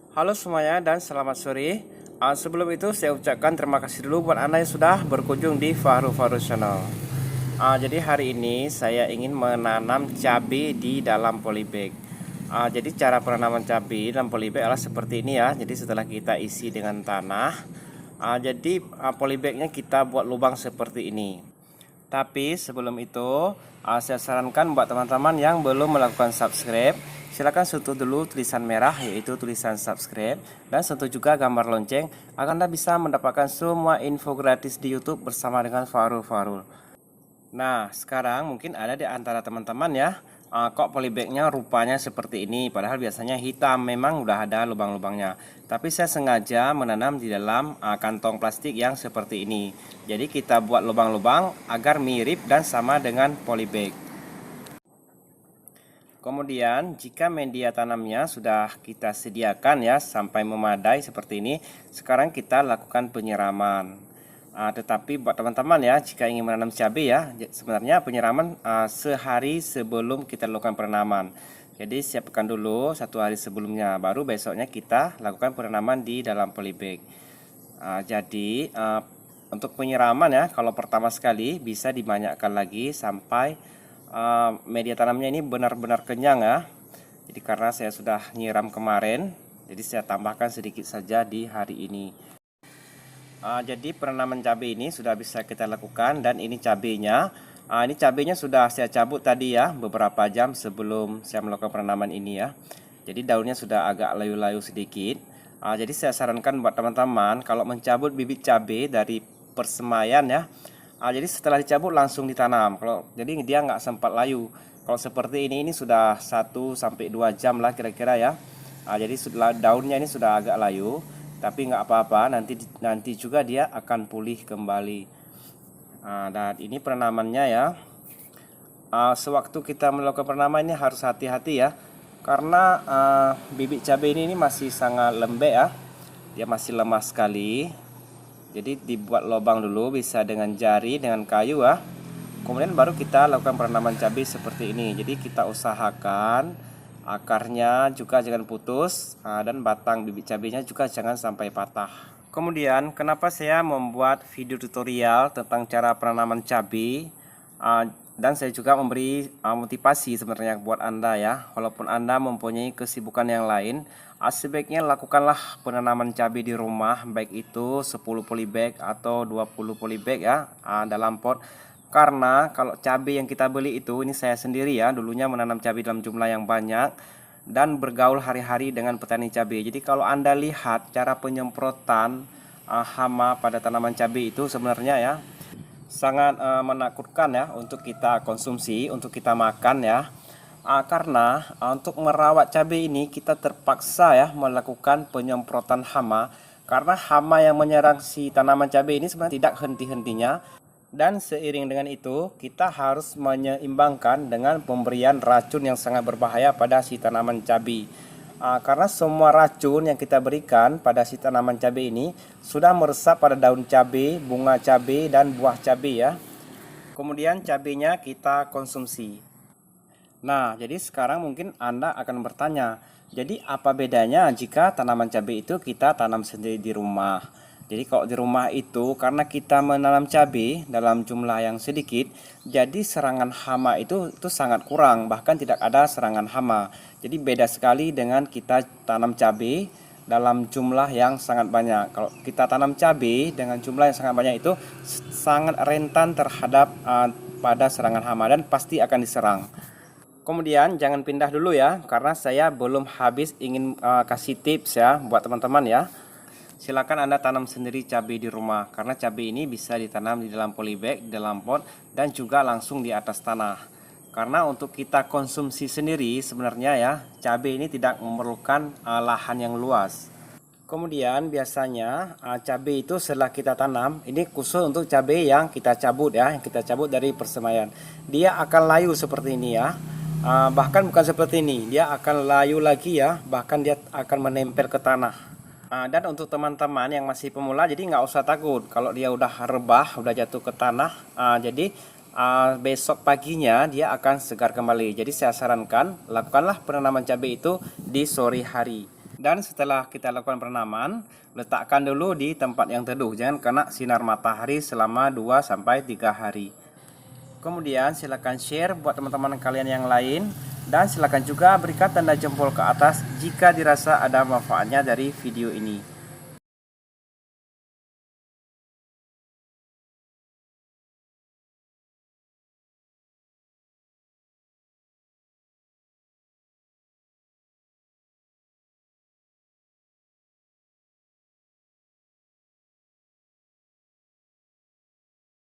Halo semuanya dan selamat sore. Sebelum itu saya ucapkan terima kasih dulu buat Anda yang sudah berkunjung di Fahru Fahru Channel. Jadi hari ini saya ingin menanam cabai di dalam polybag. Jadi cara penanaman cabai dalam polybag adalah seperti ini ya. Jadi setelah kita isi dengan tanah, jadi polybagnya kita buat lubang seperti ini. Tapi sebelum itu, saya sarankan buat teman-teman yang belum melakukan subscribe, silakan sentuh dulu tulisan merah yaitu tulisan subscribe dan sentuh juga gambar lonceng agar Anda bisa mendapatkan semua info gratis di YouTube bersama dengan Farul Farul. Nah, sekarang mungkin ada di antara teman-teman ya, kok polybagnya rupanya seperti ini, padahal biasanya hitam, memang udah ada lubang-lubangnya. Tapi saya sengaja menanam di dalam kantong plastik yang seperti ini. Jadi kita buat lubang-lubang agar mirip dan sama dengan polybag. Kemudian jika media tanamnya sudah kita sediakan ya sampai memadai seperti ini, sekarang kita lakukan penyiraman. Tetapi buat teman-teman ya, jika ingin menanam cabai ya, sebenarnya penyiraman sehari sebelum kita lakukan penanaman. Jadi siapkan dulu 1 hari sebelumnya, baru besoknya kita lakukan penanaman di dalam polybag. Jadi untuk penyiraman ya, kalau pertama sekali bisa dibanyakkan lagi sampai media tanamnya ini benar-benar kenyang ya. Jadi karena saya sudah nyiram kemarin, jadi saya tambahkan sedikit saja di hari ini. Jadi penanaman cabai ini sudah bisa kita lakukan dan ini cabainya. Ini cabainya sudah saya cabut tadi ya beberapa jam sebelum saya melakukan penanaman ini ya. Jadi daunnya sudah agak layu-layu sedikit. Jadi saya sarankan buat teman-teman kalau mencabut bibit cabai dari persemaian ya. Jadi setelah dicabut langsung ditanam. Jadi dia nggak sempat layu. Kalau seperti ini sudah 1 sampai 2 jam lah kira-kira ya. Jadi daunnya ini sudah agak layu. Tapi nggak apa-apa, nanti juga dia akan pulih kembali. Dan ini penanamannya ya. Sewaktu kita melakukan penanaman ini harus hati-hati ya, karena bibit cabai ini masih sangat lembek ya, dia masih lemah sekali. Jadi dibuat lubang dulu, bisa dengan jari, dengan kayu ya. Kemudian baru kita lakukan penanaman cabai seperti ini. Jadi kita usahakan akarnya juga jangan putus, dan batang bibit cabenya juga jangan sampai patah. Kemudian kenapa saya membuat video tutorial tentang cara penanaman cabai, dan saya juga memberi motivasi sebenarnya buat Anda ya. Walaupun Anda mempunyai kesibukan yang lain, sebaiknya lakukanlah penanaman cabai di rumah, baik itu 10 polybag atau 20 polybag ya, dalam pot. Karena kalau cabai yang kita beli itu, ini saya sendiri ya, dulunya menanam cabai dalam jumlah yang banyak dan bergaul hari-hari dengan petani cabai. Jadi kalau Anda lihat cara penyemprotan hama pada tanaman cabai itu sebenarnya ya sangat menakutkan ya untuk kita konsumsi, untuk kita makan ya. Karena untuk merawat cabai ini kita terpaksa ya melakukan penyemprotan hama, karena hama yang menyerang si tanaman cabai ini sebenarnya tidak henti-hentinya. Dan seiring dengan itu, kita harus menyeimbangkan dengan pemberian racun yang sangat berbahaya pada si tanaman cabai. Karena semua racun yang kita berikan pada si tanaman cabai ini sudah meresap pada daun cabai, bunga cabai, dan buah cabai ya. Kemudian cabainya kita konsumsi. Nah, jadi sekarang mungkin Anda akan bertanya, jadi apa bedanya jika tanaman cabai itu kita tanam sendiri di rumah? Jadi kalau di rumah itu karena kita menanam cabai dalam jumlah yang sedikit, jadi serangan hama itu sangat kurang, bahkan tidak ada serangan hama. Jadi beda sekali dengan kita tanam cabai dalam jumlah yang sangat banyak. Kalau kita tanam cabai dengan jumlah yang sangat banyak itu sangat rentan terhadap pada serangan hama dan pasti akan diserang. Kemudian jangan pindah dulu ya, karena saya belum habis ingin kasih tips ya buat teman-teman ya. Silakan Anda tanam sendiri cabai di rumah, karena cabai ini bisa ditanam di dalam polybag, di dalam pot, dan juga langsung di atas tanah. Karena untuk kita konsumsi sendiri sebenarnya ya, cabai ini tidak memerlukan lahan yang luas. Kemudian biasanya cabai itu setelah kita tanam, ini khusus untuk cabai yang kita cabut ya, yang kita cabut dari persemaian. Dia akan layu seperti ini ya. Bahkan bukan seperti ini, dia akan layu lagi ya, bahkan dia akan menempel ke tanah. Dan untuk teman-teman yang masih pemula, jadi nggak usah takut kalau dia udah rebah, udah jatuh ke tanah. Jadi besok paginya dia akan segar kembali. Jadi saya sarankan lakukanlah penanaman cabai itu di sore hari. Dan setelah kita lakukan perenaman, letakkan dulu di tempat yang teduh, jangan kena sinar matahari selama 2-3 hari. Kemudian silakan share buat teman-teman kalian yang lain, dan silakan juga berikan tanda jempol ke atas jika dirasa ada manfaatnya dari video ini.